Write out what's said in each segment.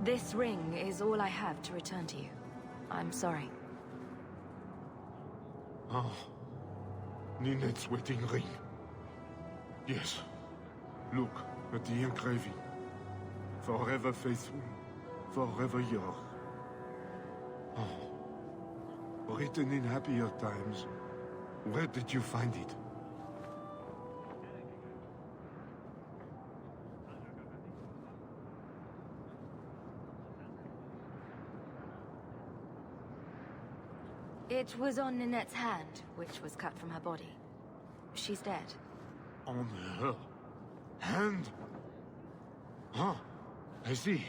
This ring is all I have to return to you. I'm sorry. Ah, Ninette's wedding ring. Yes. Look at the engraving. Forever faithful, forever yours. Oh, written in happier times. Where did you find it? It was on Ninette's hand, which was cut from her body. She's dead. On her hand? Huh, I see.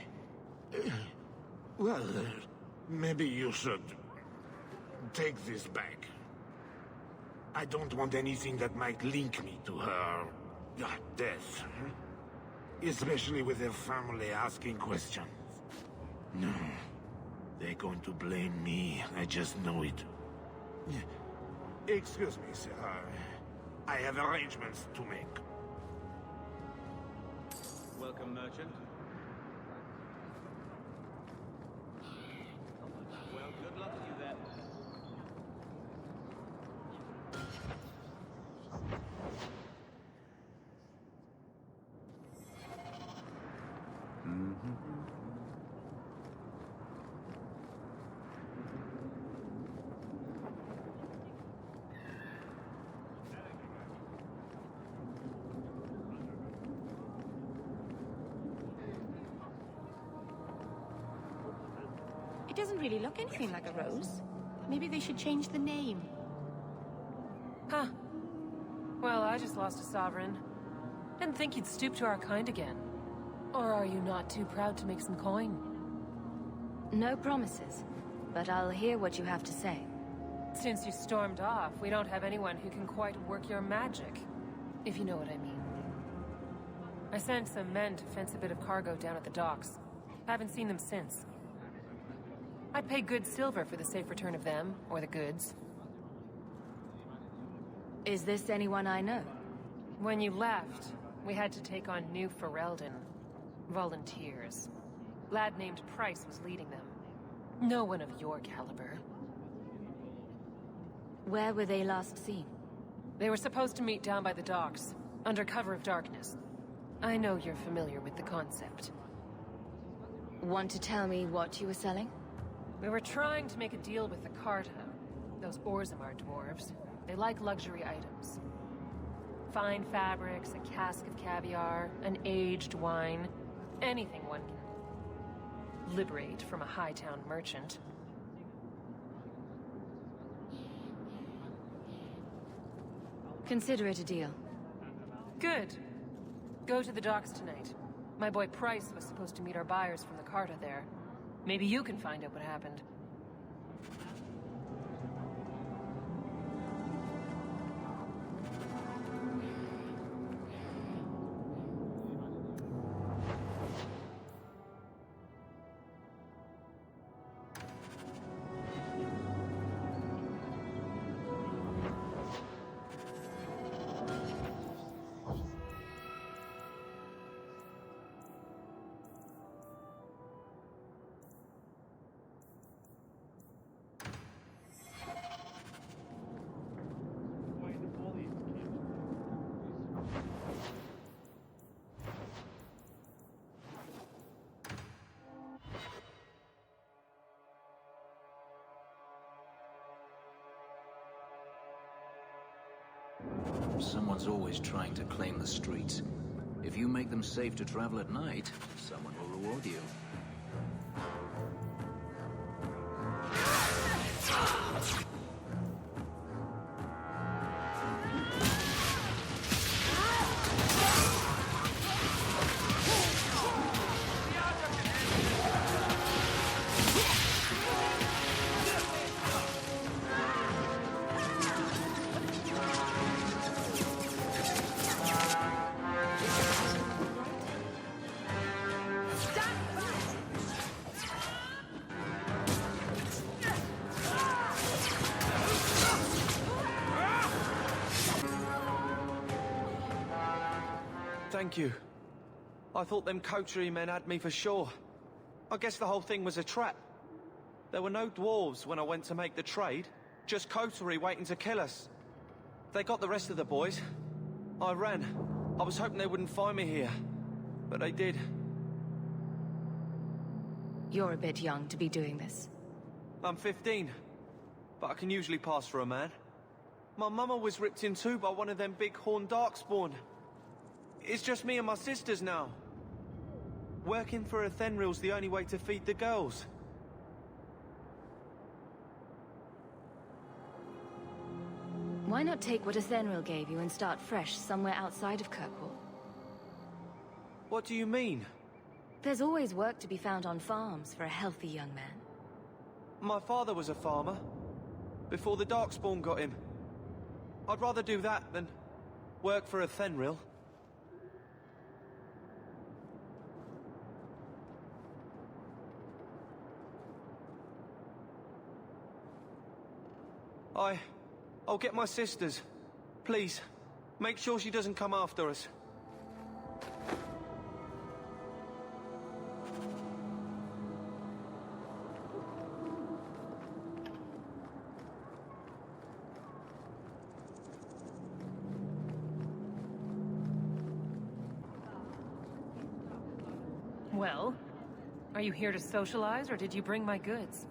Well, maybe you should take this back. I don't want anything that might link me to her death. Especially with her family asking questions. No. They're going to blame me, I just know it. Excuse me, sir. I have arrangements to make. Welcome, merchant. Well, good luck to you then. It doesn't really look anything like a rose. Maybe they should change the name. Huh. Well, I just lost a sovereign. Didn't think you'd stoop to our kind again. Or are you not too proud to make some coin? No promises, but I'll hear what you have to say. Since you stormed off, we don't have anyone who can quite work your magic. If you know what I mean. I sent some men to fence a bit of cargo down at the docks. Haven't seen them since. I'd pay good silver for the safe return of them, or the goods. Is this anyone I know? When you left, we had to take on New Ferelden. Volunteers. Lad named Price was leading them. No one of your caliber. Where were they last seen? They were supposed to meet down by the docks, under cover of darkness. I know you're familiar with the concept. Want to tell me what you were selling? We were trying to make a deal with the Carta. Those Orzammar dwarves. They like luxury items. Fine fabrics, a cask of caviar, an aged wine. Anything one can liberate from a Hightown merchant. Consider it a deal. Good. Go to the docks tonight. My boy Price was supposed to meet our buyers from the Carta there. Maybe you can find out what happened. Someone's always trying to claim the streets. If you make them safe to travel at night, someone will reward you. Thank you. I thought them coterie men had me for sure. I guess the whole thing was a trap. There were no dwarves when I went to make the trade, just coterie waiting to kill us. They got the rest of the boys. I ran. I was hoping they wouldn't find me here, but they did. You're a bit young to be doing this. I'm 15, but I can usually pass for a man. My mama was ripped in two by one of them big horned darkspawn. It's just me and my sisters now. Working for a Thenril's the only way to feed the girls. Why not take what a Thenril gave you and start fresh somewhere outside of Kirkwall? What do you mean? There's always work to be found on farms for a healthy young man. My father was a farmer, before the Darkspawn got him. I'd rather do that than work for a Thenril. I'll get my sisters. Please, make sure she doesn't come after us. Well, are you here to socialize, or did you bring my goods?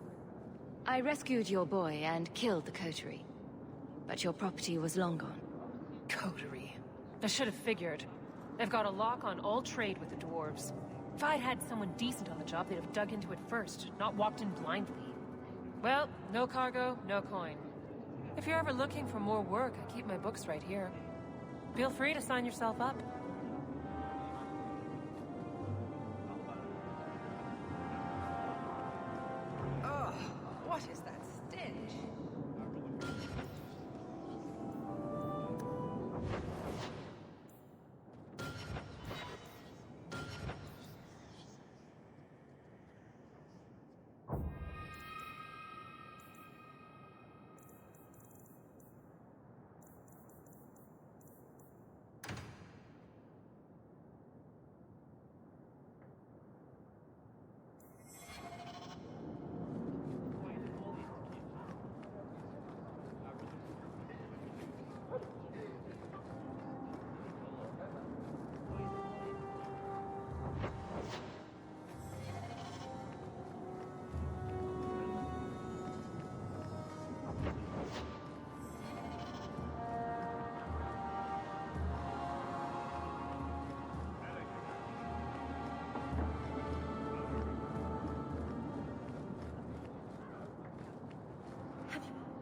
I rescued your boy and killed the coterie. But your property was long gone. Coterie. I should have figured. They've got a lock on all trade with the dwarves. If I'd had someone decent on the job, they'd have dug into it first, not walked in blindly. Well, no cargo, no coin. If you're ever looking for more work, I keep my books right here. Feel free to sign yourself up. Oh, what is that stench?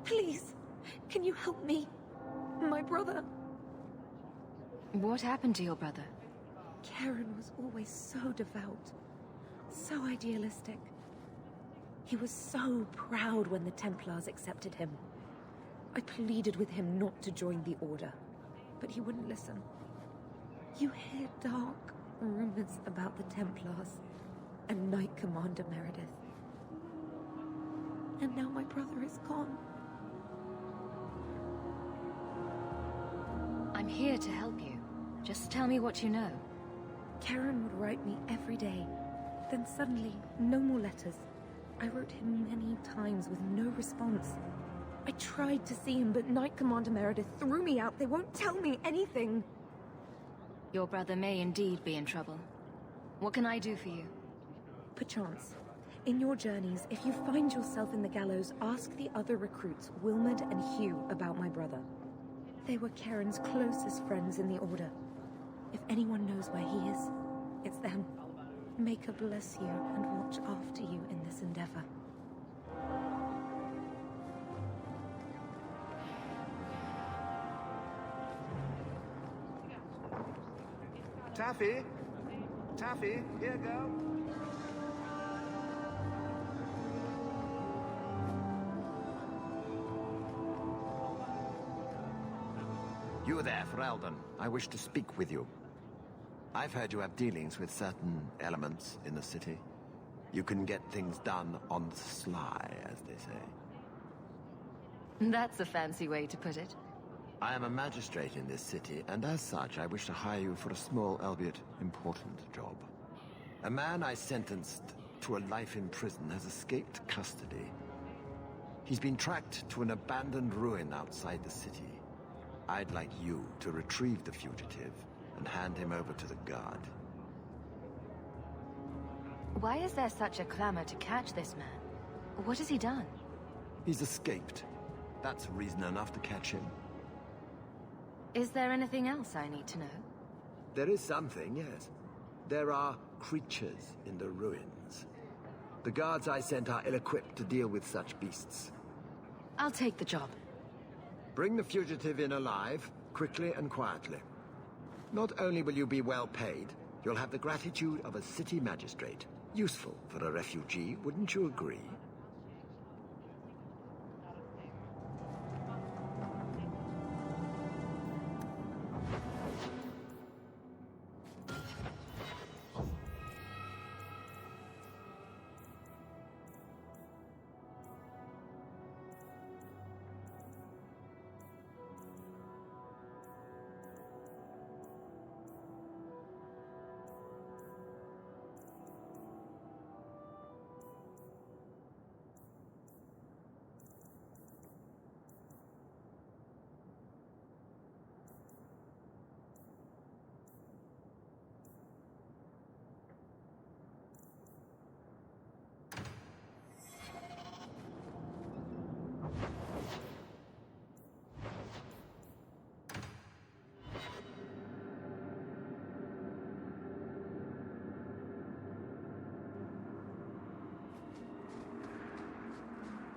Please, can you help me? My brother. What happened to your brother? Karen was always so devout, so idealistic. He was so proud when the Templars accepted him. I pleaded with him not to join the Order, but he wouldn't listen. You hear dark rumors about the Templars and Knight Commander Meredith. And now my brother is gone. I'm here to help you. Just tell me what you know. Karen would write me every day. Then suddenly, no more letters. I wrote him many times with no response. I tried to see him, but Knight Commander Meredith threw me out. They won't tell me anything. Your brother may indeed be in trouble. What can I do for you? Perchance. In your journeys, if you find yourself in the gallows, ask the other recruits, Wilmerd and Hugh, about my brother. They were Karen's closest friends in the Order. If anyone knows where he is, it's them. May God bless you and watch after you in this endeavor. Taffy? Taffy, here, girl. You there, Ferelden. I wish to speak with you. I've heard you have dealings with certain elements in the city. You can get things done on the sly, as they say. That's a fancy way to put it. I am a magistrate in this city, and as such, I wish to hire you for a small, albeit important, job. A man I sentenced to a life in prison has escaped custody. He's been tracked to an abandoned ruin outside the city. I'd like you to retrieve the fugitive and hand him over to the guard. Why is there such a clamor to catch this man? What has he done? He's escaped. That's reason enough to catch him. Is there anything else I need to know? There is something, yes. There are creatures in the ruins. The guards I sent are ill-equipped to deal with such beasts. I'll take the job. Bring the fugitive in alive, quickly and quietly. Not only will you be well paid, you'll have the gratitude of a city magistrate. Useful for a refugee, wouldn't you agree?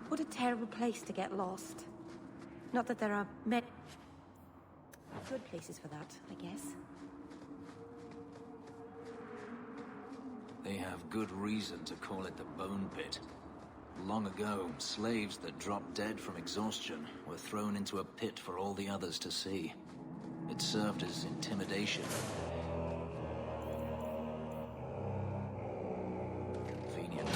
What a terrible place to get lost. Not that there are many good places for that, I guess. They have good reason to call it the Bone Pit. Long ago, slaves that dropped dead from exhaustion were thrown into a pit for all the others to see. It served as intimidation. Convenient.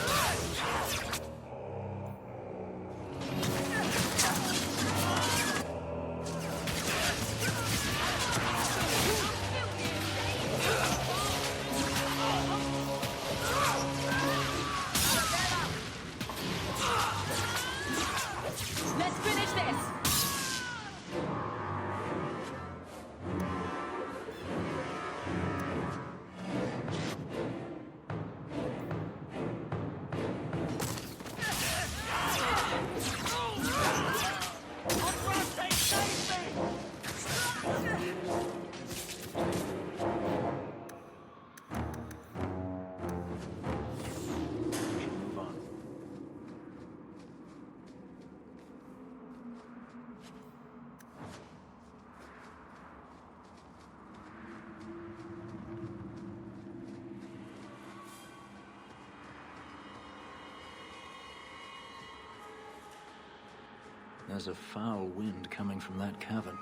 Let's finish this! Move on. There's a foul wind coming from that cavern.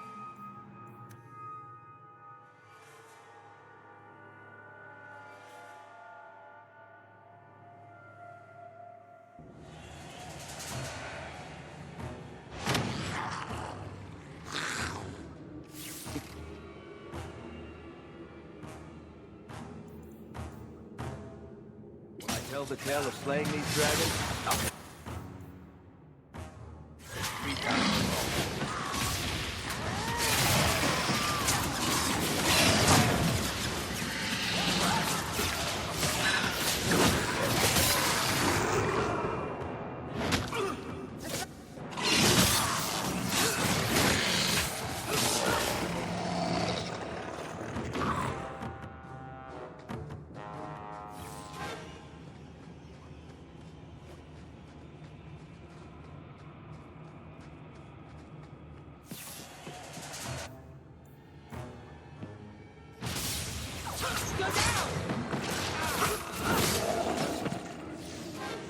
I tell the tale of slaying these dragons.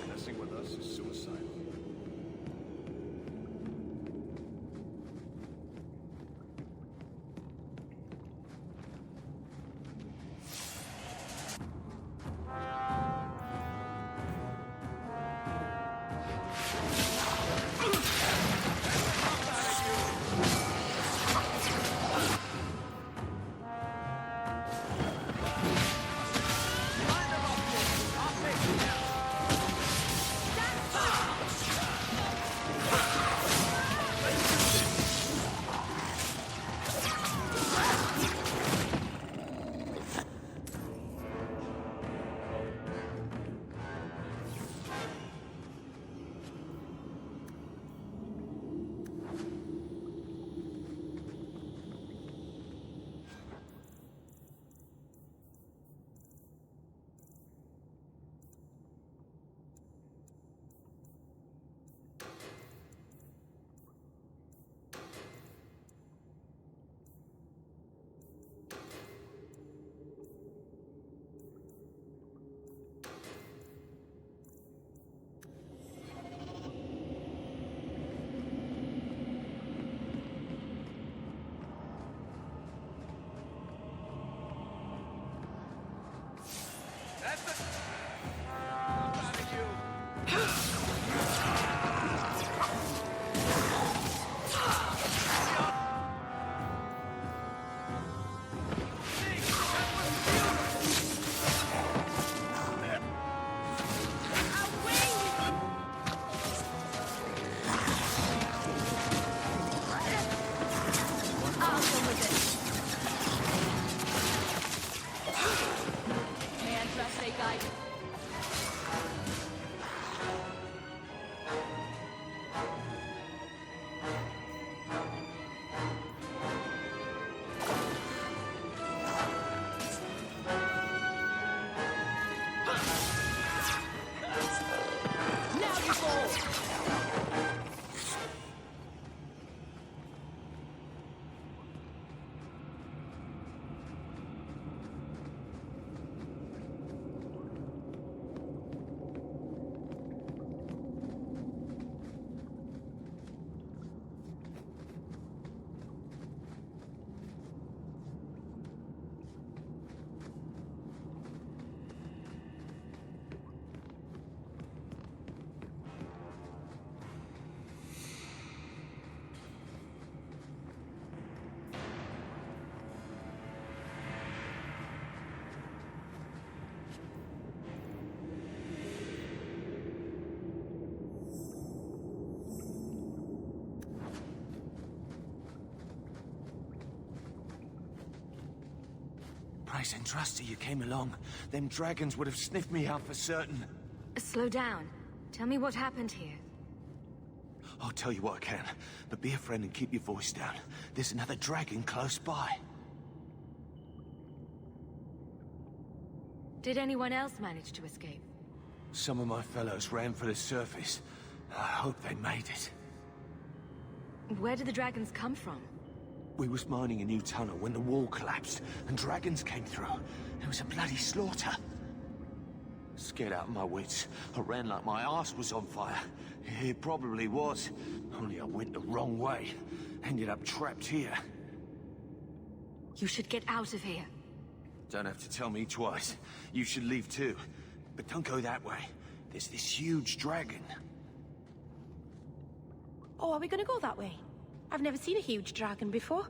Messing with us is suicidal. Nice and trusty you came along. Them dragons would have sniffed me out for certain. Slow down. Tell me what happened here. I'll tell you what I can, but be a friend and keep your voice down. There's another dragon close by. Did anyone else manage to escape? Some of my fellows ran for the surface. I hope they made it. Where did the dragons come from? We was mining a new tunnel when the wall collapsed, and dragons came through. It was a bloody slaughter. Scared out of my wits, I ran like my arse was on fire. It probably was, only I went the wrong way. Ended up trapped here. You should get out of here. Don't have to tell me twice. You should leave too. But don't go that way. There's this huge dragon. Oh, are we gonna go that way? I've never seen a huge dragon before.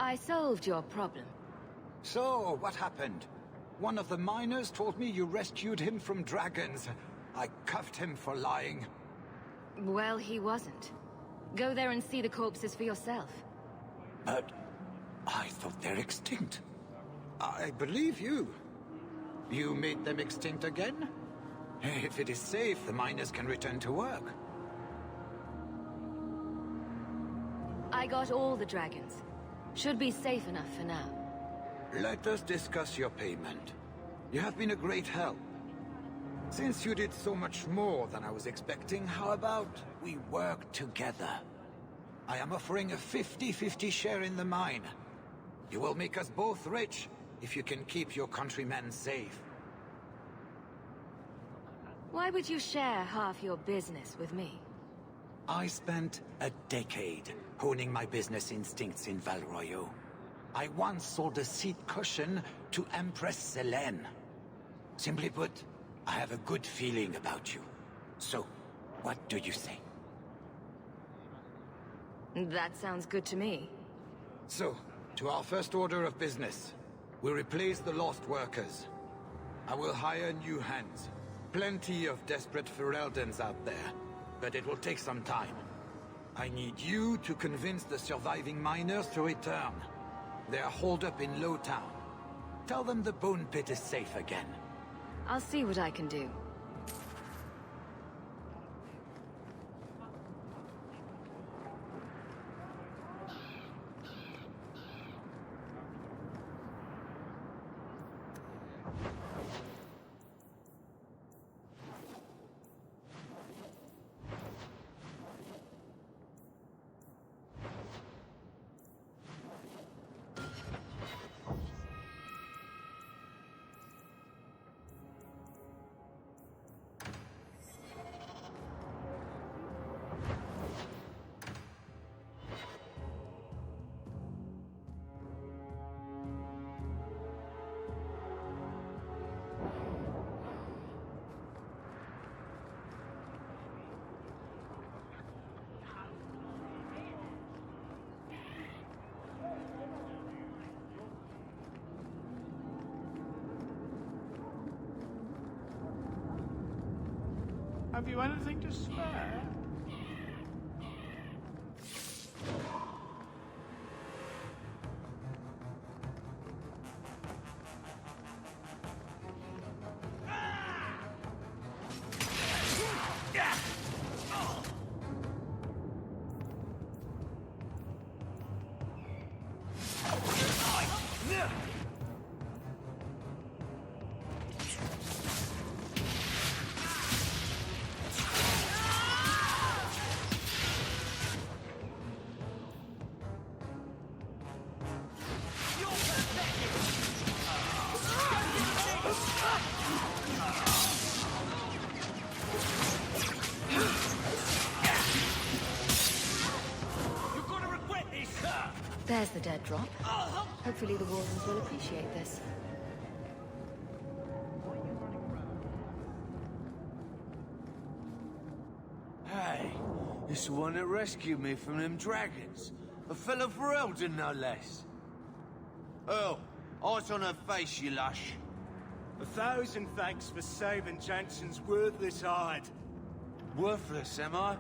I solved your problem. So, what happened? One of the miners told me you rescued him from dragons. I cuffed him for lying. Well, he wasn't. Go there and see the corpses for yourself. But I thought they're extinct. I believe you. You made them extinct again? If it is safe, the miners can return to work. I got all the dragons. Should be safe enough for now. Let us discuss your payment. You have been a great help. Since you did so much more than I was expecting, how about we work together? I am offering a 50-50 share in the mine. You will make us both rich if you can keep your countrymen safe. Why would you share half your business with me? I spent a decade honing my business instincts in Val Royeaux. I once sold a seat cushion to Empress Selene. Simply put, I have a good feeling about you. So, what do you say? That sounds good to me. So, to our first order of business. We'll replace the lost workers. I will hire new hands. Plenty of desperate Ferelden's out there, but it will take some time. I need you to convince the surviving miners to return. They are holed up in Lowtown. Tell them the Bone Pit is safe again. I'll see what I can do. Have you anything to spare? There's the dead drop. Hopefully the Wardens will appreciate this. Hey, it's the one that rescued me from them dragons. A fellow Ferelden, no less. Oh, eyes on her face, you lush. 1,000 thanks for saving Jansen's worthless hide. Worthless, am I?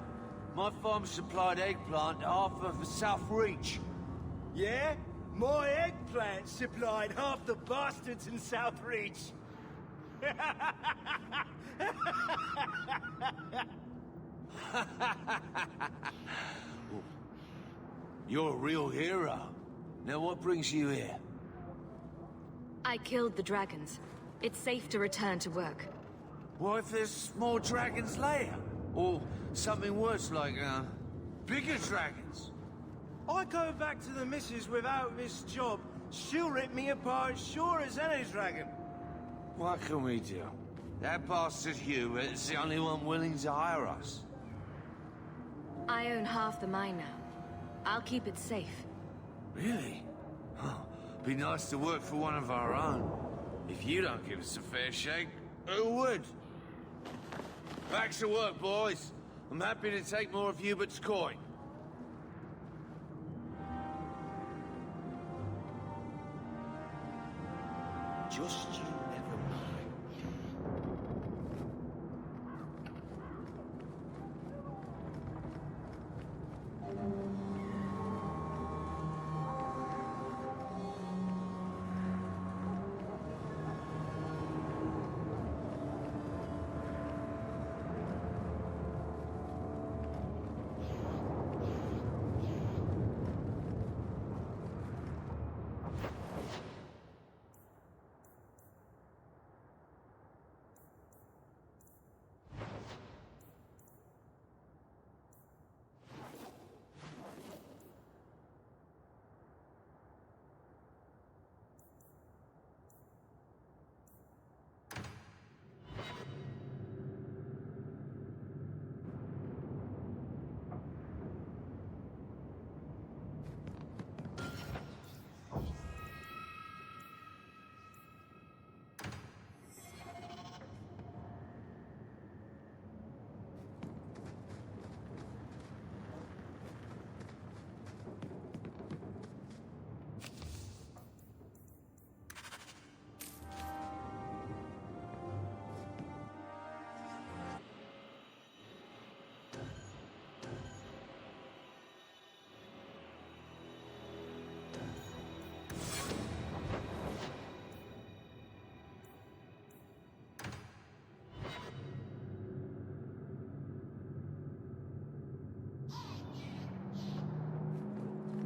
My farm supplied eggplant half of the South Reach. Yeah? My eggplant supplied half the bastards in South Reach. You're a real hero. Now what brings you here? I killed the dragons. It's safe to return to work. What if there's more dragons later? Or something worse like, bigger dragons? I go back to the missus without this job, she'll rip me apart sure as any dragon. What can we do? That bastard Hugh is the only one willing to hire us. I own half the mine now. I'll keep it safe. Really? Oh, be nice to work for one of our own. If you don't give us a fair shake, who would? Back to work, boys. I'm happy to take more of Hubert's coin. Just you never mind.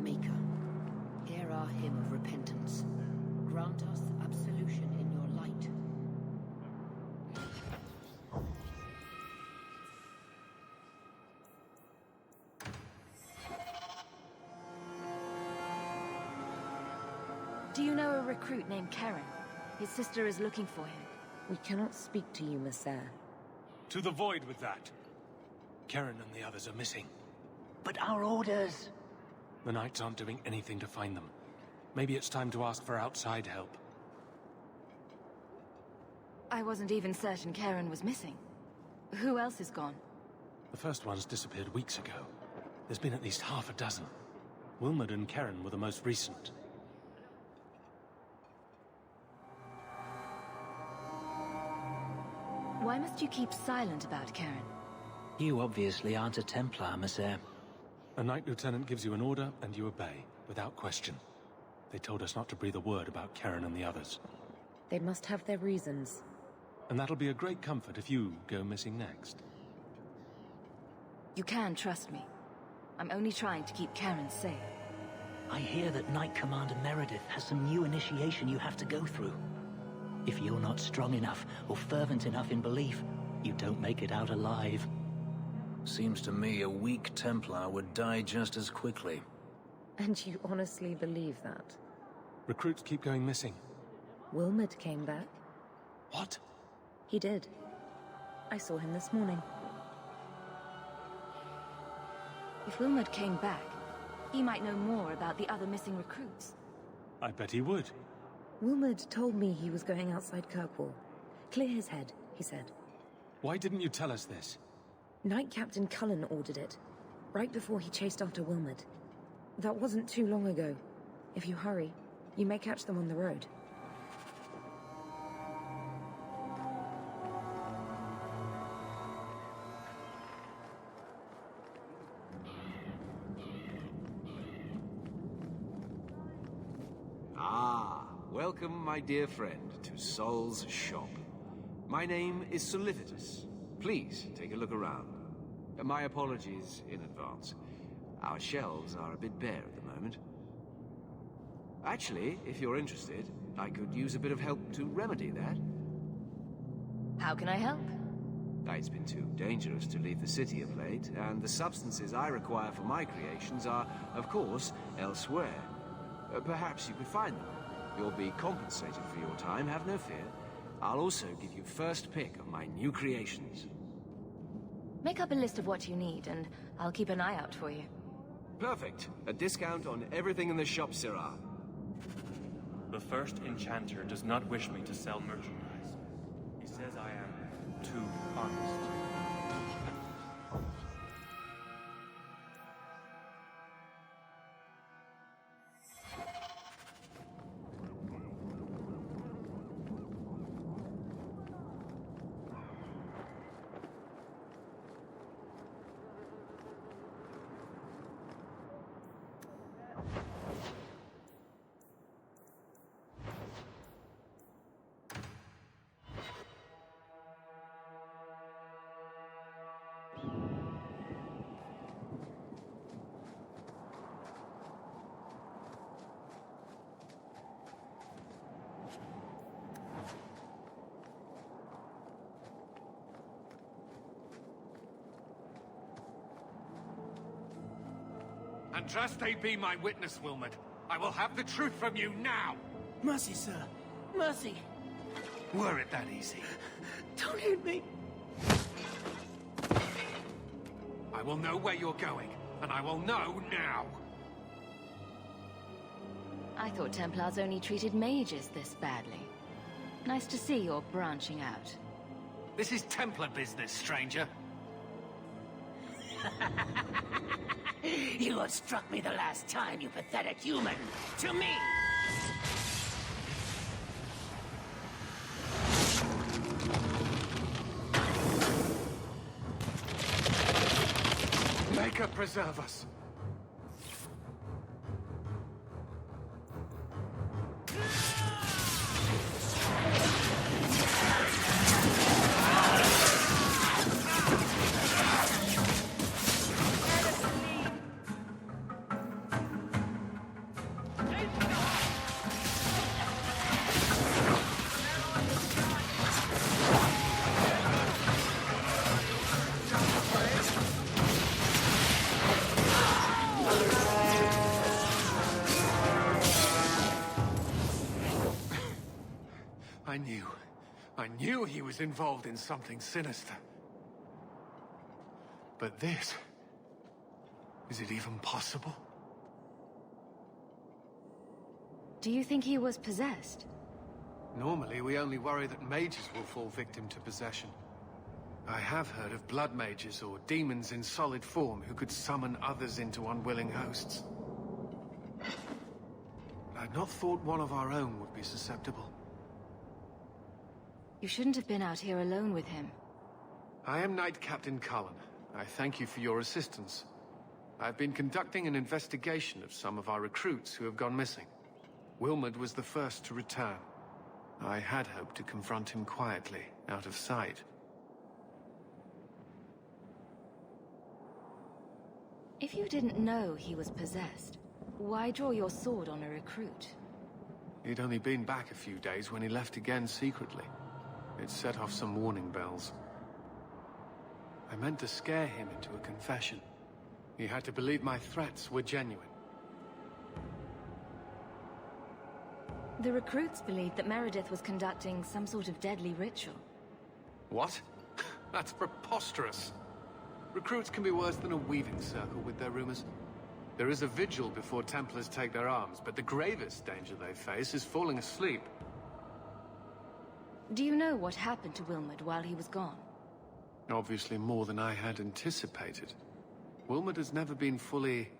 Maker, hear our hymn of repentance. Grant us absolution in your light. Do you know a recruit named Karen? His sister is looking for him. We cannot speak to you, Messer. To the void with that. Karen and the others are missing. But our orders... The Knights aren't doing anything to find them. Maybe it's time to ask for outside help. I wasn't even certain Karen was missing. Who else is gone? The first ones disappeared weeks ago. There's been at least half a dozen. Wilmot and Karen were the most recent. Why must you keep silent about Karen? You obviously aren't a Templar, Messer. A Knight Lieutenant gives you an order, and you obey, without question. They told us not to breathe a word about Karen and the others. They must have their reasons. And that'll be a great comfort if you go missing next. You can trust me. I'm only trying to keep Karen safe. I hear that Knight Commander Meredith has some new initiation you have to go through. If you're not strong enough or fervent enough in belief, you don't make it out alive. Seems to me a weak Templar would die just as quickly. And you honestly believe that? Recruits keep going missing. Wilmot came back. What? He did. I saw him this morning. If Wilmot came back, he might know more about the other missing recruits. I bet he would. Wilmot told me he was going outside Kirkwall. Clear his head, he said. Why didn't you tell us this? Knight Captain Cullen ordered it, right before he chased after Wilmot. That wasn't too long ago. If you hurry, you may catch them on the road. Welcome, my dear friend, to Sol's shop. My name is Solicitus. Please take a look around. My apologies in advance. Our shelves are a bit bare at the moment. Actually, if you're interested, I could use a bit of help to remedy that. How can I help? It's been too dangerous to leave the city of late, and the substances I require for my creations are, of course, elsewhere. Perhaps you could find them. You'll be compensated for your time, have no fear. I'll also give you first pick of my new creations. Make up a list of what you need, and I'll keep an eye out for you. Perfect. A discount on everything in the shop, Sirrah. The first enchanter does not wish me to sell merchandise. He says I am too honest. Andraste be my witness, Wilmot. I will have the truth from you now! Mercy, sir. Mercy. Were it that easy? Don't hit me. I will know where you're going, and I will know now! I thought Templars only treated mages this badly. Nice to see you're branching out. This is Templar business, stranger. You have struck me the last time, you pathetic human! To me! Maker preserve us! I knew he was involved in something sinister. But this... is it even possible? Do you think he was possessed? Normally, we only worry that mages will fall victim to possession. I have heard of blood mages or demons in solid form who could summon others into unwilling hosts. I'd not thought one of our own would be susceptible. You shouldn't have been out here alone with him. I am Knight Captain Cullen. I thank you for your assistance. I've been conducting an investigation of some of our recruits who have gone missing. Wilmot was the first to return. I had hoped to confront him quietly, out of sight. If you didn't know he was possessed, why draw your sword on a recruit? He'd only been back a few days when he left again secretly. It set off some warning bells. I meant to scare him into a confession. He had to believe my threats were genuine. The recruits believed that Meredith was conducting some sort of deadly ritual. What? That's preposterous. Recruits can be worse than a weaving circle with their rumors. There is a vigil before Templars take their arms, but the gravest danger they face is falling asleep. Do you know what happened to Wilmot while he was gone? Obviously more than I had anticipated. Wilmot has never been fully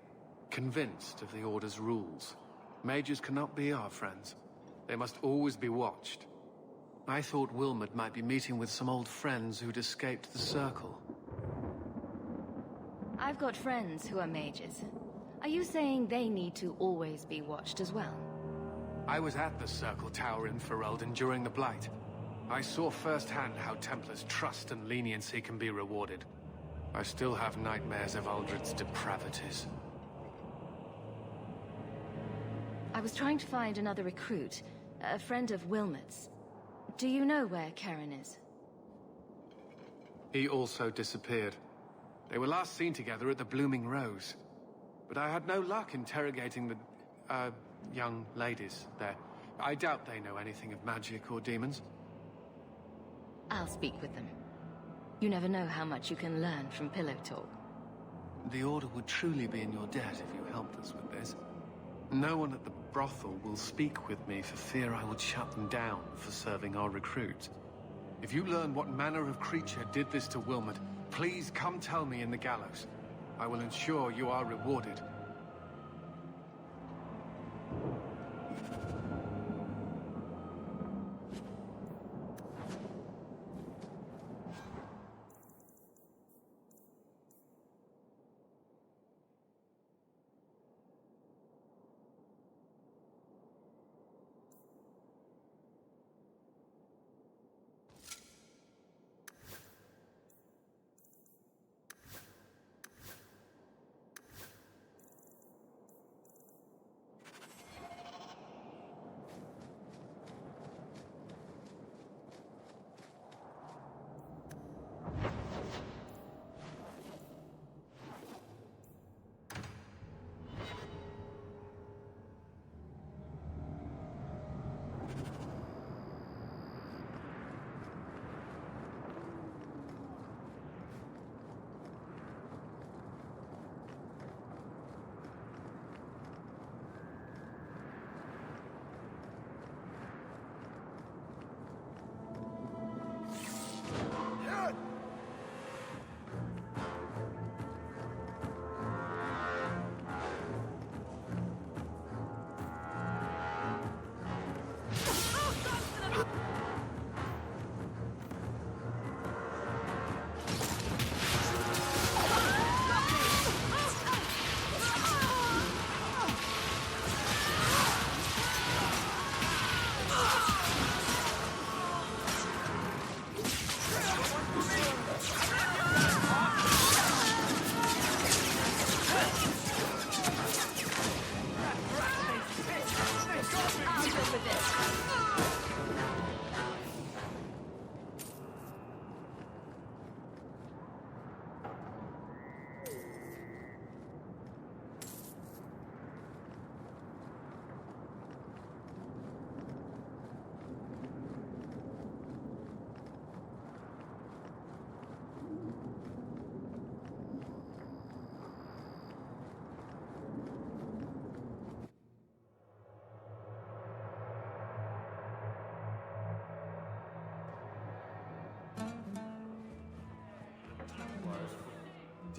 convinced of the Order's rules. Mages cannot be our friends. They must always be watched. I thought Wilmot might be meeting with some old friends who'd escaped the Circle. I've got friends who are mages. Are you saying they need to always be watched as well? I was at the Circle Tower in Ferelden during the Blight. I saw firsthand how Templars' trust and leniency can be rewarded. I still have nightmares of Uldred's depravities. I was trying to find another recruit, a friend of Wilmot's. Do you know where Karen is? He also disappeared. They were last seen together at the Blooming Rose. But I had no luck interrogating the, young ladies there. I doubt they know anything of magic or demons. I'll speak with them. You never know how much you can learn from pillow talk. The Order would truly be in your debt if you helped us with this. No one at the brothel will speak with me for fear I would shut them down for serving our recruits. If you learn what manner of creature did this to Wilmot, please come tell me in the gallows. I will ensure you are rewarded.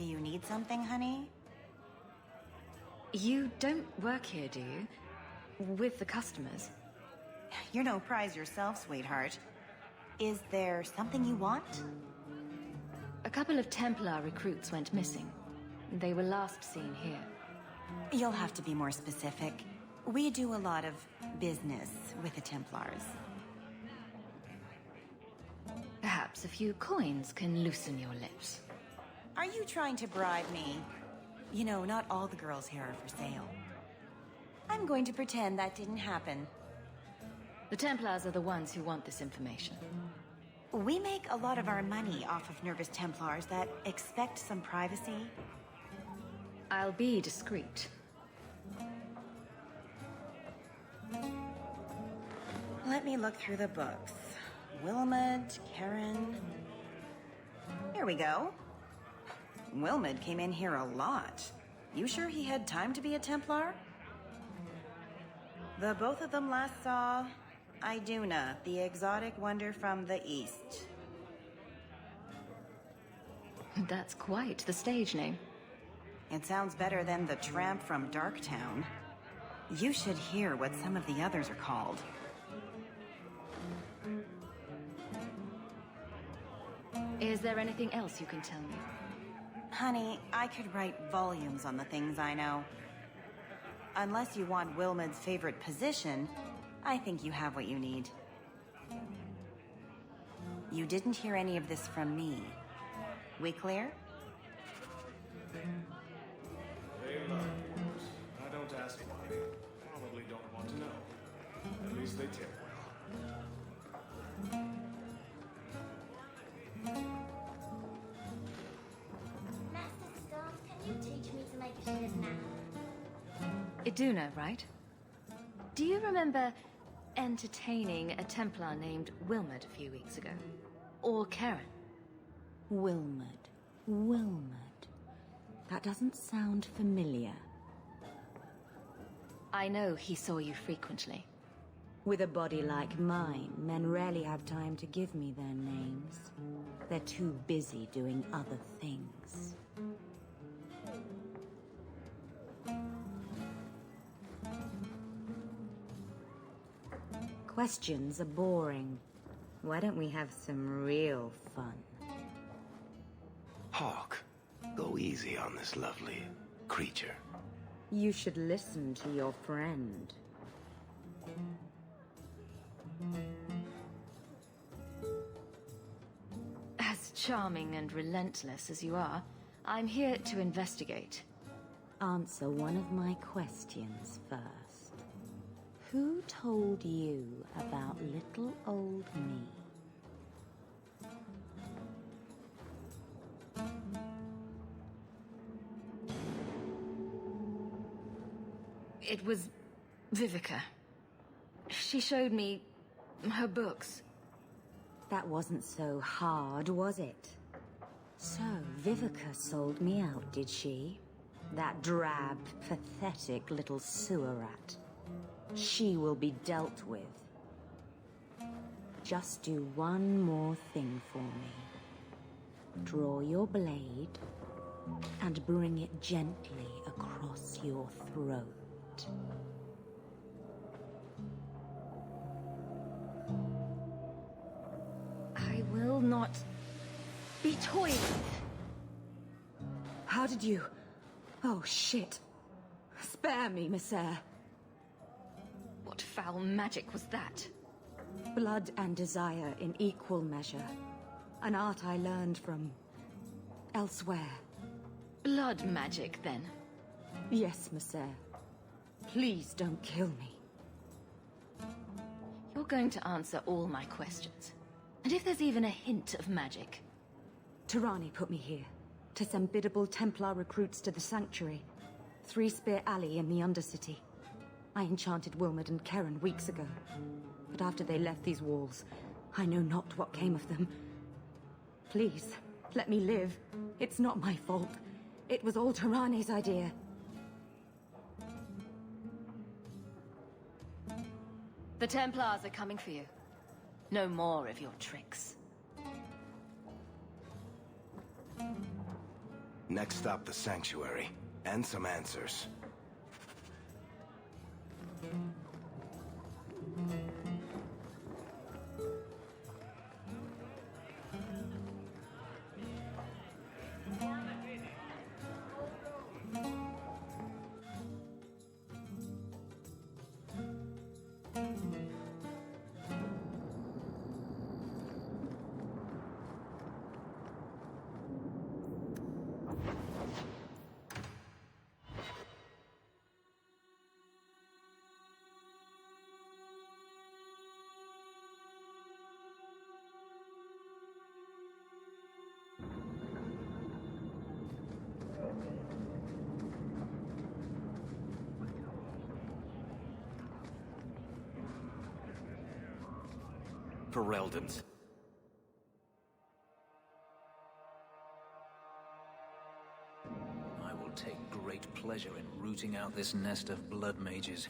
Do you need something, honey? You don't work here, do you? With the customers? You're no prize yourself, sweetheart. Is there something you want? A couple of Templar recruits went missing. They were last seen here. You'll have to be more specific. We do a lot of business with the Templars. Perhaps a few coins can loosen your lips. Are you trying to bribe me? You know, not all the girls here are for sale. I'm going to pretend that didn't happen. The Templars are the ones who want this information. We make a lot of our money off of nervous Templars that expect some privacy. I'll be discreet. Let me look through the books. Wilmot, Karen... Here we go. Wilmot came in here a lot. You sure he had time to be a Templar? The both of them last saw Iduna, the exotic wonder from the east. That's quite the stage name. It sounds better than the tramp from Darktown. You should hear what some of the others are called. Is there anything else you can tell me? Honey, I could write volumes on the things I know. Unless you want Wilmot's favorite position, I think you have what you need. You didn't hear any of this from me. We clear? They love yours. I don't ask why. Probably don't want to know. At least they tip well. Master Stones, can you teach me to make a ship now? Iduna, right? Do you remember entertaining a Templar named Wilmot a few weeks ago? Or Karen? Wilmot. That doesn't sound familiar. I know he saw you frequently. With a body like mine, men rarely have time to give me their names. They're too busy doing other things. Questions are boring. Why don't we have some real fun? Hawke, go easy on this lovely creature. You should listen to your friend. As charming and relentless as you are, I'm here to investigate. Answer one of my questions first. Who told you about little old me? It was Vivica. She showed me her books. That wasn't so hard, was it? So, Vivica sold me out, did she? That drab, pathetic little sewer rat. She will be dealt with. Just do one more thing for me. Draw your blade and bring it gently across your throat. I will not be toyed with. How did you... Oh, shit. Spare me, Messere. What foul magic was that? Blood and desire in equal measure. An art I learned from... elsewhere. Blood magic, then? Yes, Messere. Please don't kill me. You're going to answer all my questions. And if there's even a hint of magic... Tirani put me here, to send biddable Templar recruits to the Sanctuary. Three Spear Alley in the Undercity. I enchanted Wilmot and Karen weeks ago. But after they left these walls, I know not what came of them. Please, let me live. It's not my fault. It was all Tirani's idea. The Templars are coming for you. No more of your tricks. Next stop, the Sanctuary. And some answers. Fereldans. I will take great pleasure in rooting out this nest of blood mages.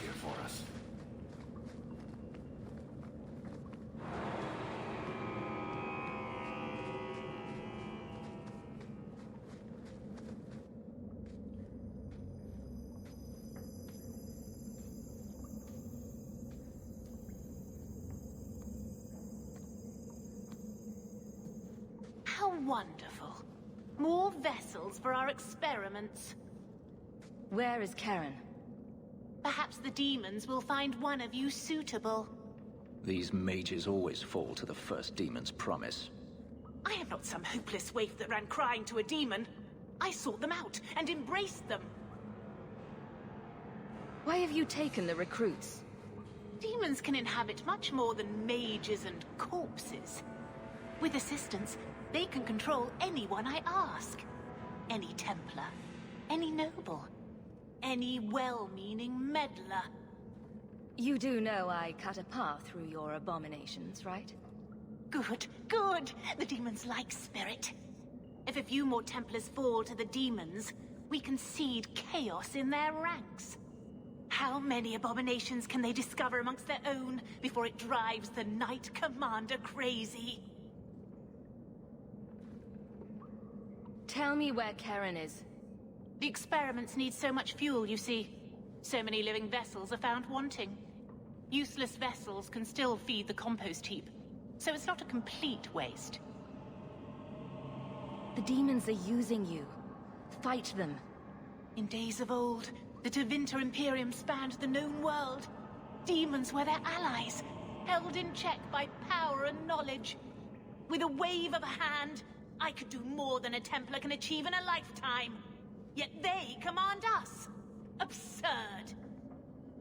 Here for us. How wonderful. More vessels for our experiments. Where is Karen? Perhaps the demons will find one of you suitable. These mages always fall to the first demon's promise. I am not some hopeless waif that ran crying to a demon. I sought them out and embraced them. Why have you taken the recruits? Demons can inhabit much more than mages and corpses. With assistance, they can control anyone I ask. Any Templar, any noble, any well-meaning meddler. You do know I cut a path through your abominations, right? Good, good. The demons like spirit. If a few more Templars fall to the demons, we can seed chaos in their ranks. How many abominations can they discover amongst their own before it drives the Knight Commander crazy? Tell me where Karen is. The experiments need so much fuel, you see. So many living vessels are found wanting. Useless vessels can still feed the compost heap, so it's not a complete waste. The demons are using you. Fight them. In days of old, the Tevinter Imperium spanned the known world. Demons were their allies, held in check by power and knowledge. With a wave of a hand, I could do more than a Templar can achieve in a lifetime. Yet they command us. Absurd.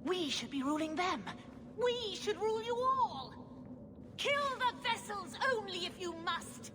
We should be ruling them. We should rule you all. Kill the vessels only if you must.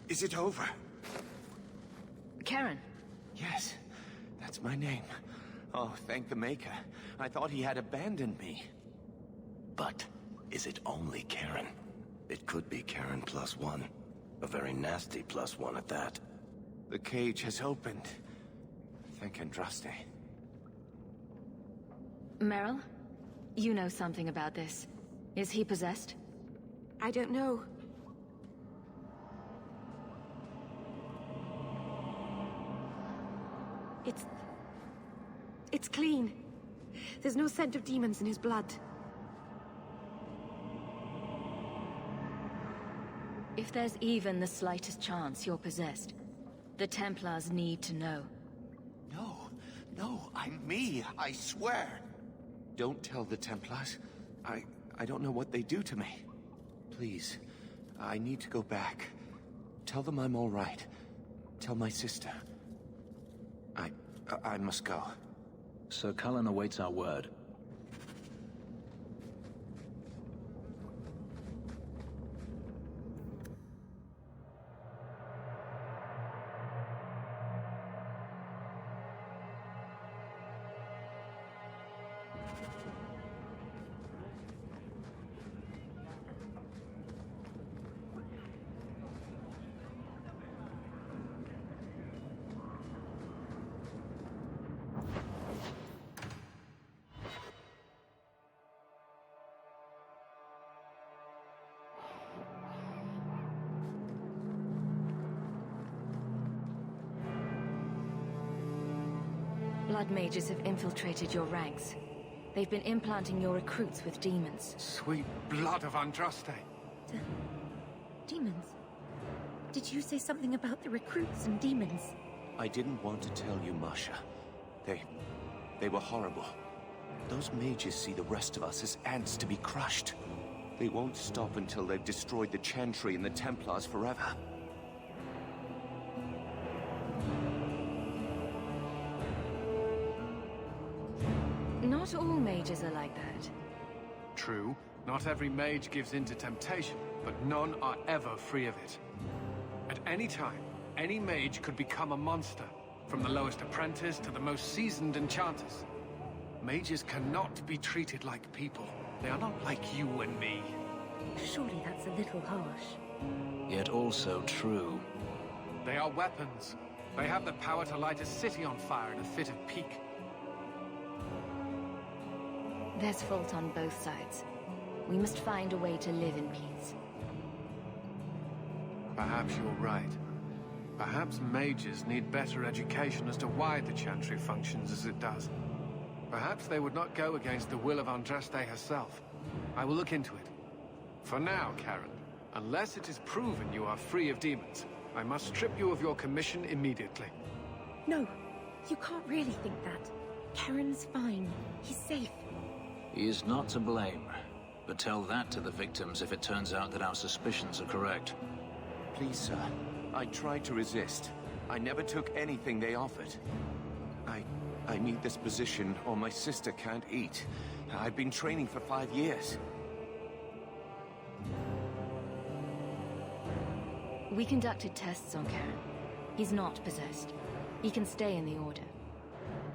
Is it over? Karen. Yes, that's my name. Oh, thank the Maker. I thought he had abandoned me. But is it only Karen? It could be Karen +1. A very nasty +1 at that. The cage has opened. Thank Andraste. Meryl, you know something about this. Is he possessed? I don't know. It's clean. There's no scent of demons in his blood. If there's even the slightest chance you're possessed, the Templars need to know. No, I'm me, I swear. Don't tell the Templars. I don't know what they do to me. Please, I need to go back. Tell them I'm all right. Tell my sister. I must go. Sir Cullen awaits our word. Blood mages have infiltrated your ranks. They've been implanting your recruits with demons. Sweet blood of Andraste. Demons? Did you say something about the recruits and demons? I didn't want to tell you, Masha. They were horrible. Those mages see the rest of us as ants to be crushed. They won't stop until they've destroyed the Chantry and the Templars forever. Not all mages are like that. True, not every mage gives in to temptation, but none are ever free of it. At any time, any mage could become a monster, from the lowest apprentice to the most seasoned enchanters. Mages cannot be treated like people. They are not like you and me. Surely that's a little harsh. Yet also true. They are weapons. They have the power to light a city on fire in a fit of pique. There's fault on both sides. We must find a way to live in peace. Perhaps you're right. Perhaps mages need better education as to why the Chantry functions as it does. Perhaps they would not go against the will of Andraste herself. I will look into it. For now, Karen, unless it is proven you are free of demons, I must strip you of your commission immediately. No, you can't really think that. Karen's fine. He's safe. He is not to blame. But tell that to the victims if it turns out that our suspicions are correct. Please, sir. I tried to resist. I never took anything they offered. I need this position, or my sister can't eat. I've been training for 5 years. We conducted tests on Karen. He's not possessed. He can stay in the Order.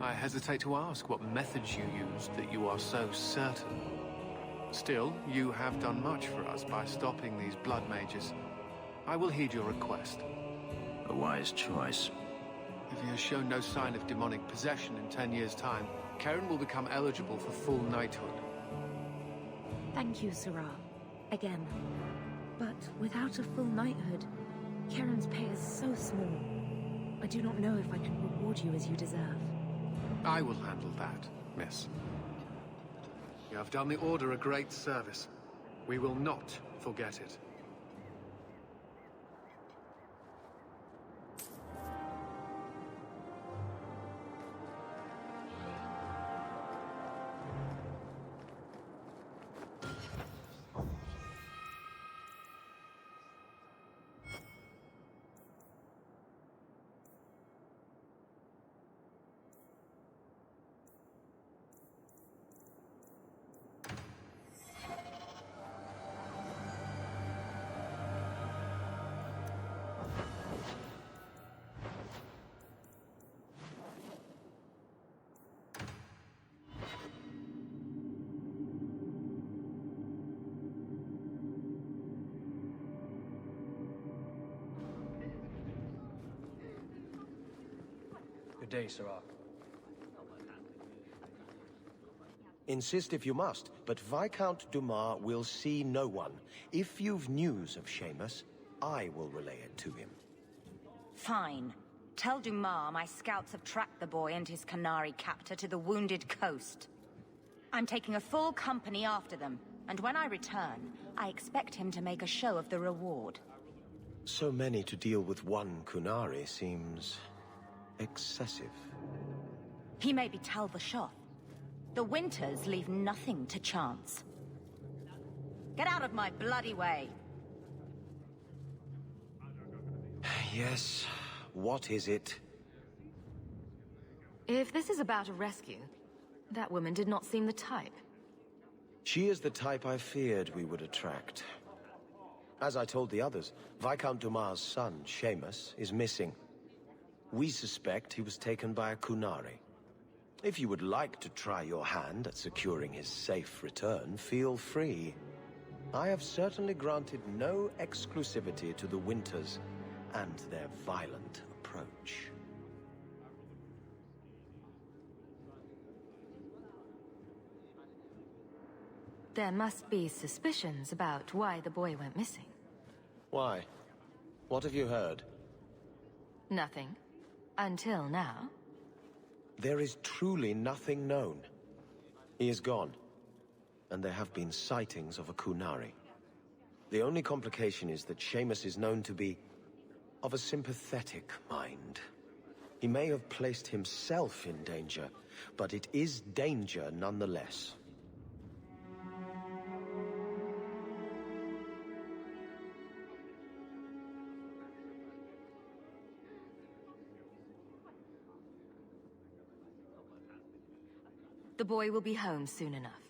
I hesitate to ask what methods you used that you are so certain. Still, you have done much for us by stopping these blood mages. I will heed your request. A wise choice. If he has shown no sign of demonic possession in 10 years' time, Karen will become eligible for full knighthood. Thank you, Sarah. Again. But without a full knighthood, Karen's pay is so small. I do not know if I can reward you as you deserve. I will handle that, miss. You have done the Order a great service. We will not forget it. Good day, Sirach. Insist if you must, but Viscount Dumas will see no one. If you've news of Seamus, I will relay it to him. Fine. Tell Dumas my scouts have tracked the boy and his Canary captor to the Wounded Coast. I'm taking a full company after them, and when I return, I expect him to make a show of the reward. So many to deal with one Kunari seems excessive. He may be Tal the Shoth. The Winters leave nothing to chance. Get out of my bloody way! Yes, what is it? If this is about a rescue, that woman did not seem the type. She is the type I feared we would attract. As I told the others, Viscount Dumas' son, Seamus, is missing. We suspect he was taken by a Kunari. If you would like to try your hand at securing his safe return, feel free. I have certainly granted no exclusivity to the Winters and their violent approach. There must be suspicions about why the boy went missing. Why? What have you heard? Nothing. Until now. There is truly nothing known. He is gone, and there have been sightings of a Kunari. The only complication is that Seamus is known to be of a sympathetic mind. He may have placed himself in danger, but it is danger nonetheless. The boy will be home soon enough.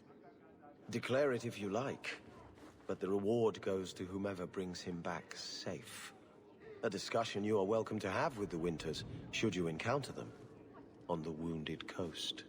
Declare it if you like, but the reward goes to whomever brings him back safe. A discussion you are welcome to have with the Winters, should you encounter them, on the Wounded Coast.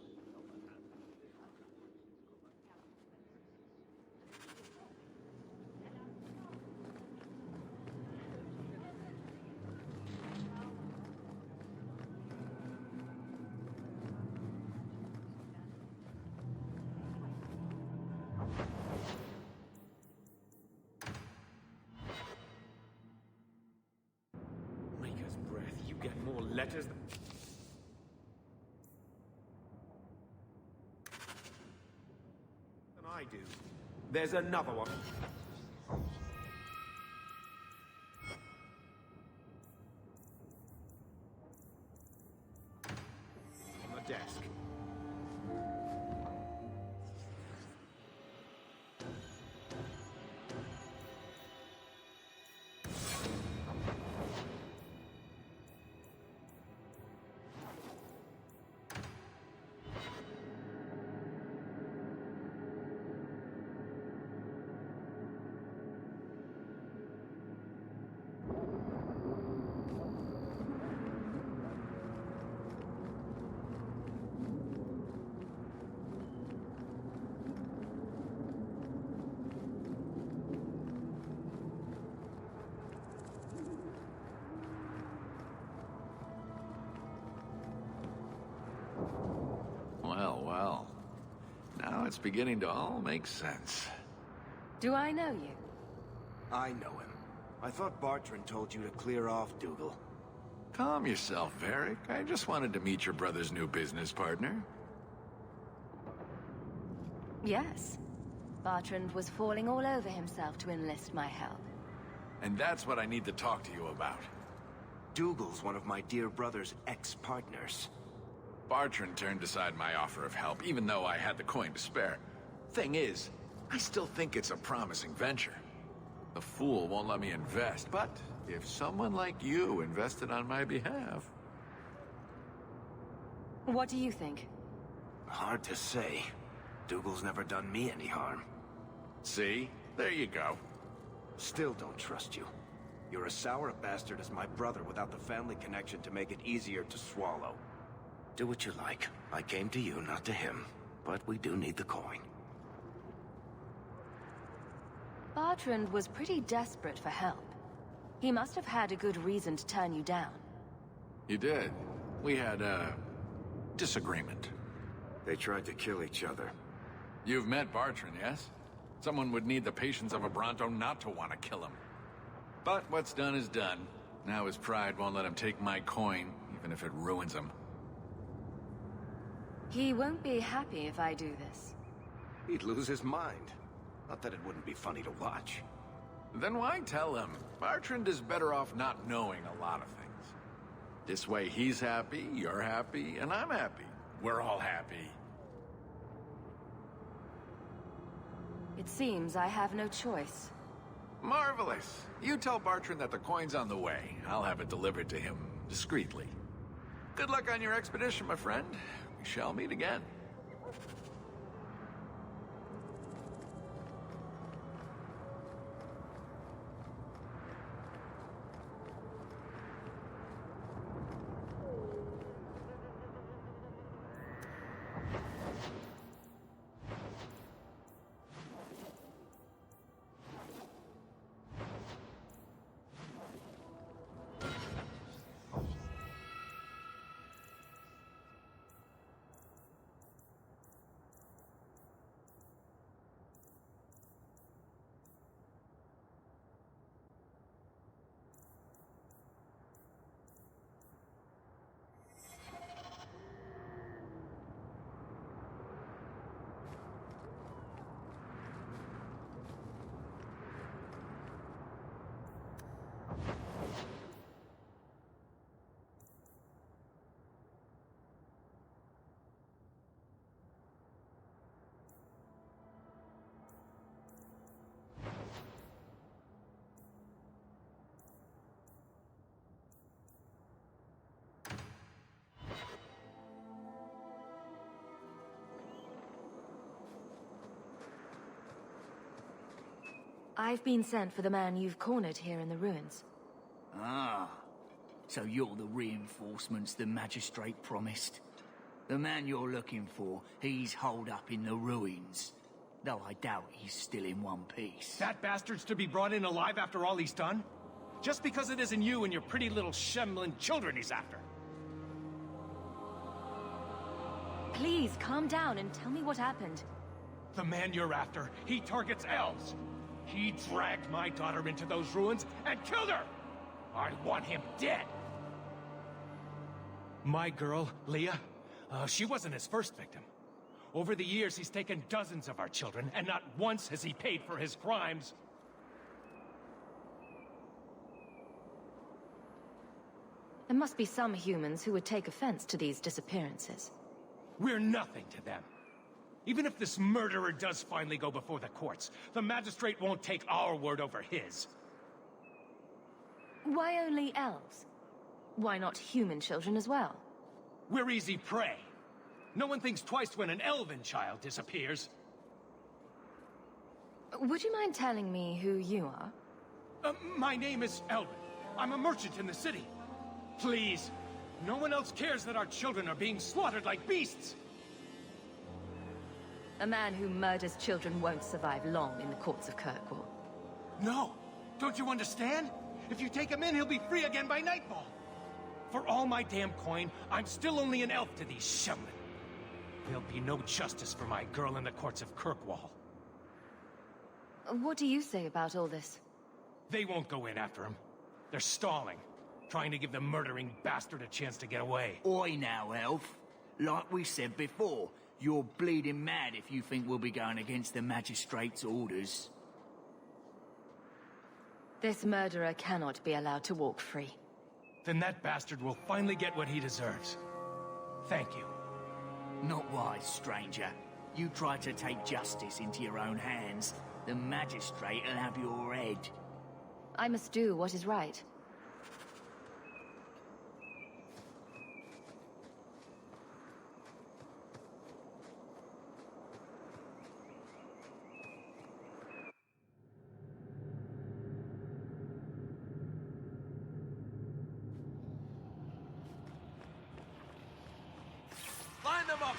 get more letters than... I do. There's another one. On the desk. Well, well. Now it's beginning to all make sense. Do I know you? I know him. I thought Bartrand told you to clear off, Dougal. Calm yourself, Varric. I just wanted to meet your brother's new business partner. Yes. Bartrand was falling all over himself to enlist my help. And that's what I need to talk to you about. Dougal's one of my dear brother's ex-partners. Bartrand turned aside my offer of help, even though I had the coin to spare. Thing is, I still think it's a promising venture. The fool won't let me invest, but if someone like you invested on my behalf... What do you think? Hard to say. Dougal's never done me any harm. See? There you go. Still don't trust you. You're as sour a bastard as my brother without the family connection to make it easier to swallow. Do what you like. I came to you, not to him. But we do need the coin. Bartrand was pretty desperate for help. He must have had a good reason to turn you down. You did. We had a disagreement. They tried to kill each other. You've met Bartrand, yes? Someone would need the patience of a Bronto not to want to kill him. But what's done is done. Now his pride won't let him take my coin, even if it ruins him. He won't be happy if I do this. He'd lose his mind. Not that it wouldn't be funny to watch. Then why tell him? Bartrand is better off not knowing a lot of things. This way he's happy, you're happy, and I'm happy. We're all happy. It seems I have no choice. Marvelous. You tell Bartrand that the coin's on the way. I'll have it delivered to him discreetly. Good luck on your expedition, my friend. We shall meet again. I've been sent for the man you've cornered here in the ruins. Ah, so you're the reinforcements the magistrate promised. The man you're looking for, he's holed up in the ruins. Though I doubt he's still in one piece. That bastard's to be brought in alive after all he's done? Just because it isn't you and your pretty little shemlin children he's after. Please, calm down and tell me what happened. The man you're after, he targets elves. He dragged my daughter into those ruins and killed her! I want him dead! My girl, Leah, she wasn't his first victim. Over the years, he's taken dozens of our children, and not once has he paid for his crimes. There must be some humans who would take offense to these disappearances. We're nothing to them. Even if this murderer does finally go before the courts, the magistrate won't take our word over his. Why only elves? Why not human children as well? We're easy prey. No one thinks twice when an elven child disappears. Would you mind telling me who you are? My name is Elvin. I'm a merchant in the city. Please, no one else cares that our children are being slaughtered like beasts. A man who murders children won't survive long in the courts of Kirkwall. No, don't you understand? If you take him in, he'll be free again by nightfall. For all my damn coin, I'm still only an elf to these shemlin. There'll be no justice for my girl in the courts of Kirkwall. What do you say about all this? They won't go in after him. They're stalling, trying to give the murdering bastard a chance to get away. Oi now, elf. Like we said before, you're bleeding mad if you think we'll be going against the magistrate's orders. This murderer cannot be allowed to walk free. Then that bastard will finally get what he deserves. Thank you. Not wise, stranger. You try to take justice into your own hands, the magistrate will have your head. I must do what is right. Line them up!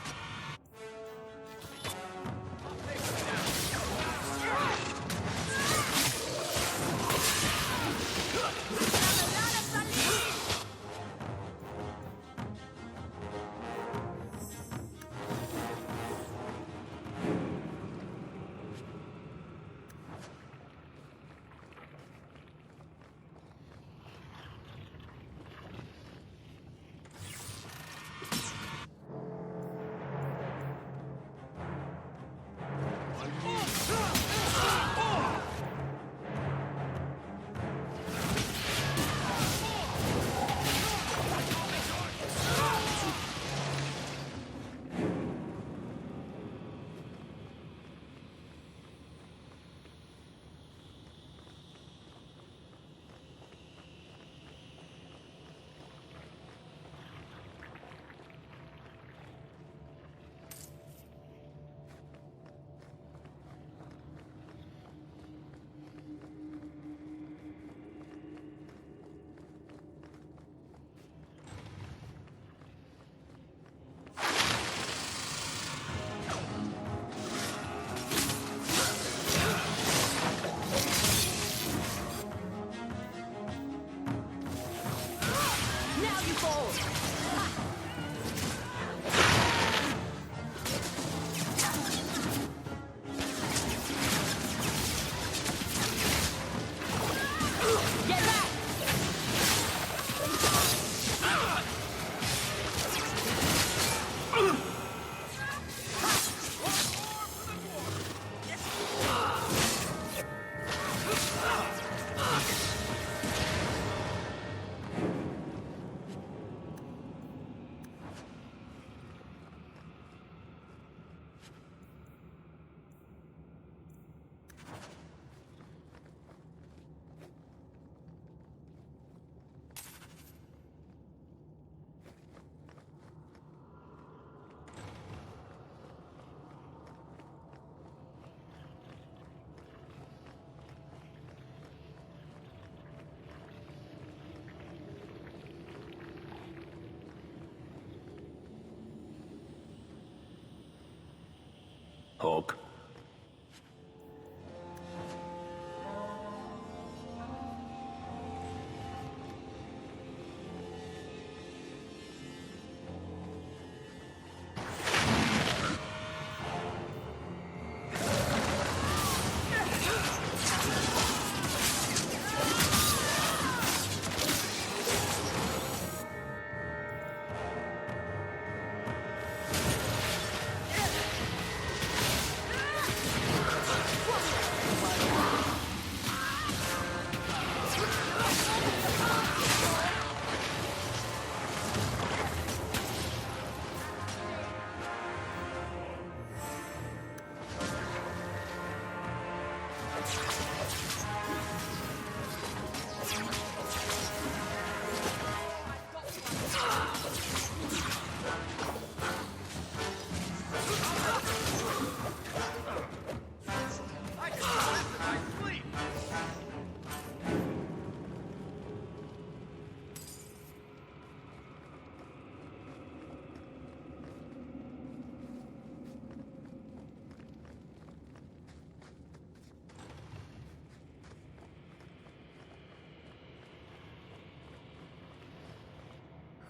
Hawke.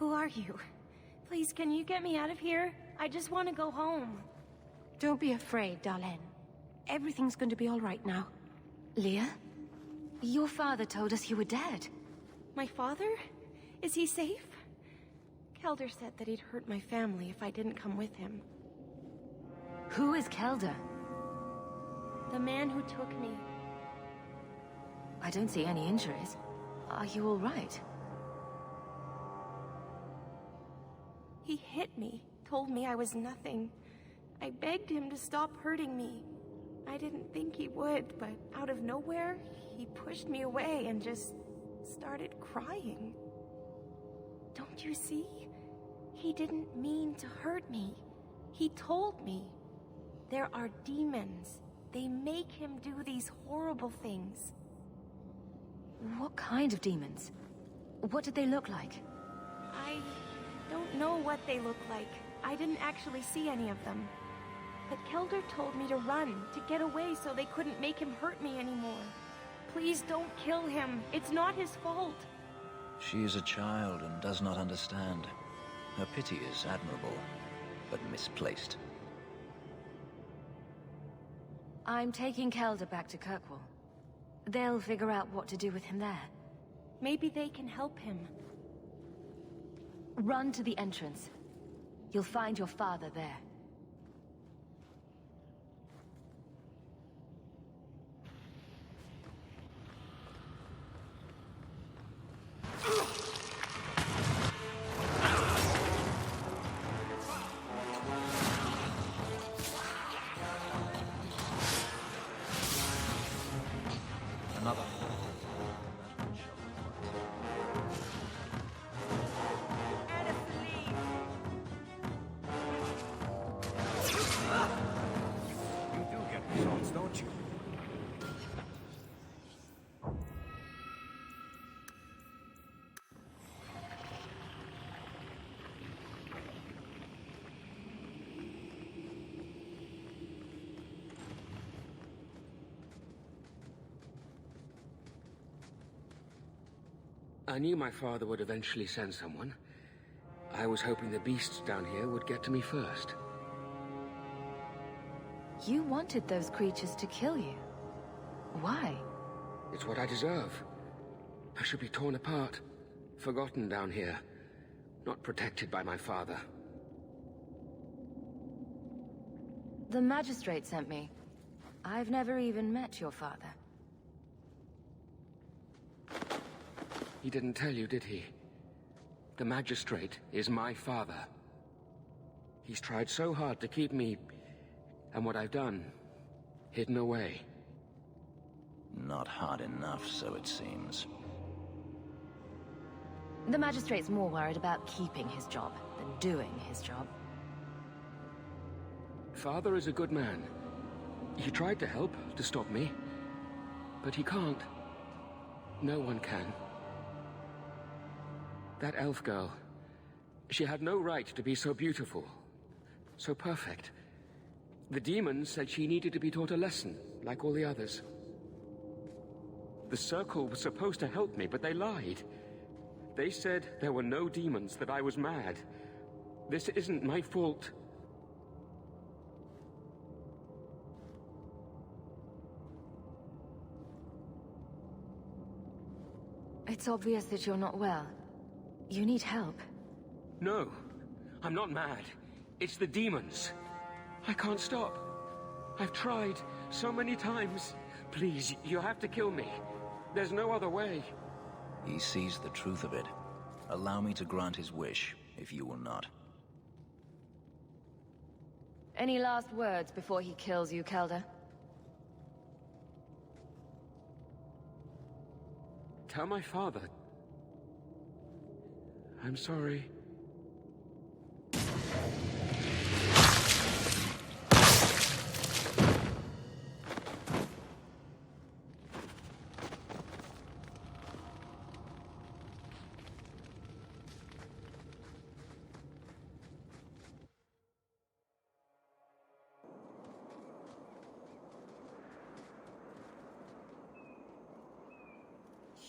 Who are you? Please, can you get me out of here? I just want to go home. Don't be afraid, Darlene. Everything's going to be all right now. Leah? Your father told us you were dead. My father? Is he safe? Kelder said that he'd hurt my family if I didn't come with him. Who is Kelder? The man who took me. I don't see any injuries. Are you all right? He hit me, told me I was nothing. I begged him to stop hurting me. I didn't think he would, but out of nowhere, he pushed me away and just started crying. Don't you see? He didn't mean to hurt me. He told me. There are demons. They make him do these horrible things. What kind of demons? What did they look like? I don't know what they look like. I didn't actually see any of them. But Kelder told me to run, to get away so they couldn't make him hurt me anymore. Please don't kill him. It's not his fault. She is a child and does not understand. Her pity is admirable, but misplaced. I'm taking Kelder back to Kirkwall. They'll figure out what to do with him there. Maybe they can help him. Run to the entrance. You'll find your father there. Another. You do get results, don't you? I knew my father would eventually send someone. I was hoping the beasts down here would get to me first. You wanted those creatures to kill you. Why? It's what I deserve. I should be torn apart, forgotten down here, not protected by my father. The magistrate sent me. I've never even met your father. He didn't tell you, did he? The magistrate is my father. He's tried so hard to keep me, and what I've done, hidden away. Not hard enough, so it seems. The magistrate's more worried about keeping his job than doing his job. Father is a good man. He tried to help, to stop me. But he can't. No one can. That elf girl, she had no right to be so beautiful, so perfect. The demons said she needed to be taught a lesson, like all the others. The Circle was supposed to help me, but they lied. They said there were no demons, that I was mad. This isn't my fault. It's obvious that you're not well. You need help. No, I'm not mad. It's the demons. I can't stop. I've tried so many times. Please, you have to kill me. There's no other way. He sees the truth of it. Allow me to grant his wish, if you will not. Any last words before he kills you, Kelder? Tell my father. I'm sorry.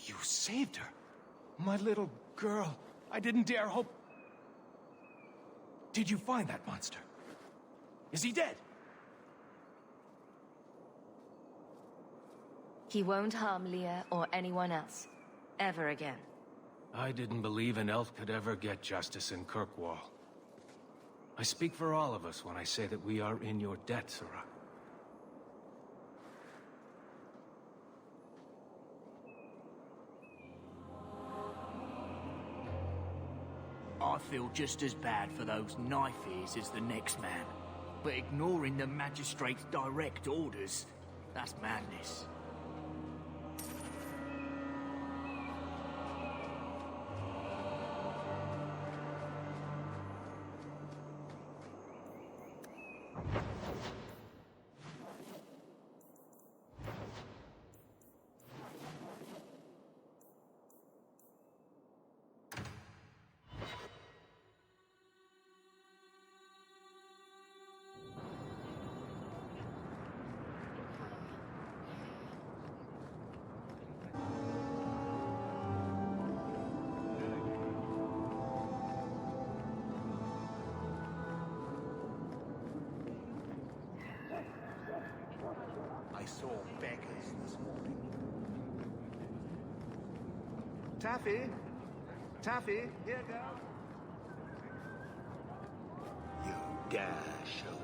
You saved her. My little girl. I didn't dare hope... Did you find that monster? Is he dead? He won't harm Leah or anyone else. Ever again. I didn't believe an elf could ever get justice in Kirkwall. I speak for all of us when I say that we are in your debt, Sirrah. I feel just as bad for those knife ears as the next man. But ignoring the magistrate's direct orders, that's madness. I saw beggars this morning. Taffy? Taffy, here, girl. You dare show